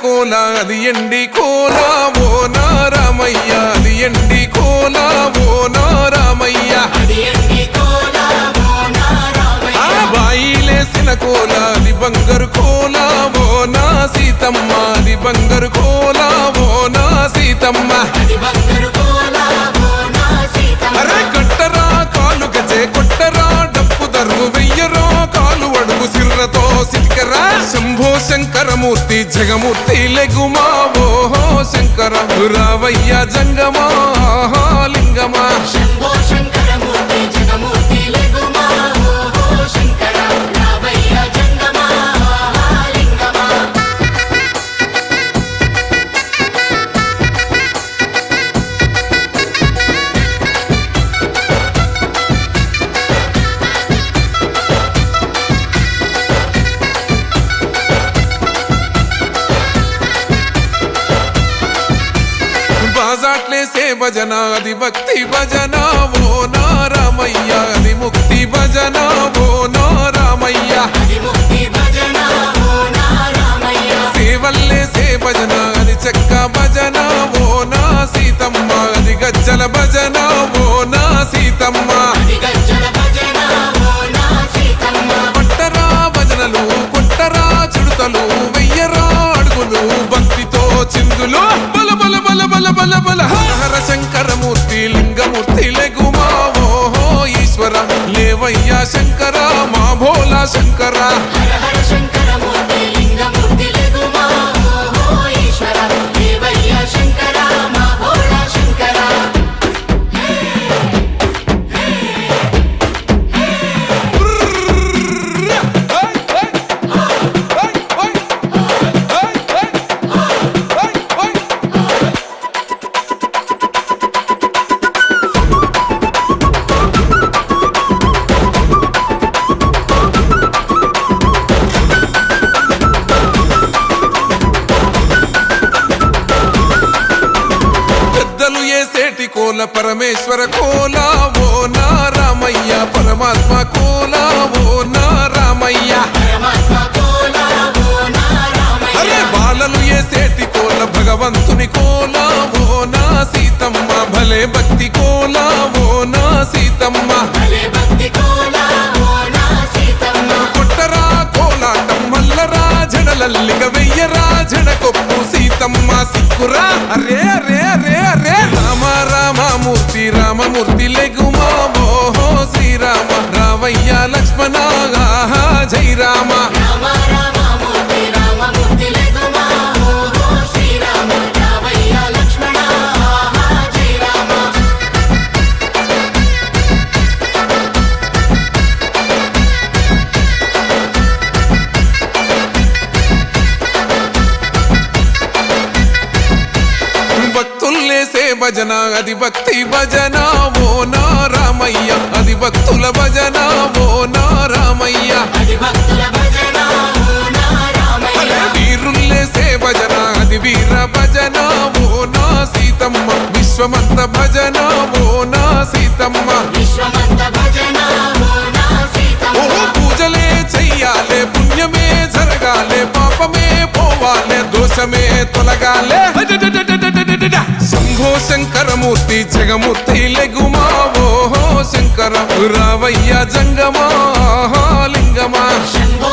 కోల అది ఎండి కోల ఓ నా రామయ్య అది ఎండి కోల ఓ నా రామయ్య ఆ బాయిలేసిన కోల అది బంగారు కోల ఓ నా సీతమ్మ అది బంగారు కోల ఓ నా సీతమ్మ అరే కట్టరా కాలు గజే కొట్టరా డప్పు దరువు వెయ్యరో కాలు అడుగు సిర్రతో సిటికరా శంభో శంకరమూర్తి జగమూర్తి లెగుమా ఓహో శంకర రావయ్య జంగమా లింగమా శంభో శంకరమూర్తి జగమూర్తి లెగుమా ఓహో శంకర రావయ్య జంగమా లింగమా బాజాట్లేసే భజన అది భక్తి భజన ఓ నా రామయ్య అది ముక్తి భజన ఓ నా రామయ్య సేవల్లేసే భజన అది చెక్క భజన ఓ నా సీతమ్మ అది గజ్జల భజన ఓ నా సీతమ్మ పట్టరా భజనలు కొట్టరా చుడతలు వెయ్యరా అడుగులు భక్తితో చిందులు బల బల బల బల బల బల హర శంకరమూర్తి లింగమూర్తి లెగుమా ఓహో ఈశ్వర లేవయ్యా శంకర మా భోలా శంకర సేటి కోల పరమేశ్వర కోల ఓ నా రామయ్య పరమాత్మ కోల ఓ నా రామయ్య అరే బాలలు ఏ సేటి కోల భగవంతుని కోల ఓ నా సీతమ్మ భలే భక్తి కోల ఓ నా సీతమ్మ కొట్టరా కోలాటం మల్లరా జడలల్లిగ వెయ్యరా జడకొప్పు సీతమ్మ సిక్కురా అరే అరే అరే అరే రామ రామమూర్తి రామమూర్తి లెగుమా ఓహో శ్రీరామ రావయ్య లక్ష్మణ జై రామ భక్తుల్లేసే భజన అది భక్తి భజన ఓ నా రామయ్య అది భక్తుల భజన ఓ నా రామయ్య వీరుల్లేసే భజన అది వీర భజన ఓ నా సీతమ్మ విశ్వమంత భజన ఓ నా సీతమ్మ ఓ పూజలే చెయ్యాలే పుణ్యమే జరగాలే పాపమే పోవాలే దోషమే తొలగాలే శంభో శంకరమూర్తి జగమూర్తి లెగుమా ఓహో శంకర రావయ్య జంగమా లింగమా శంభో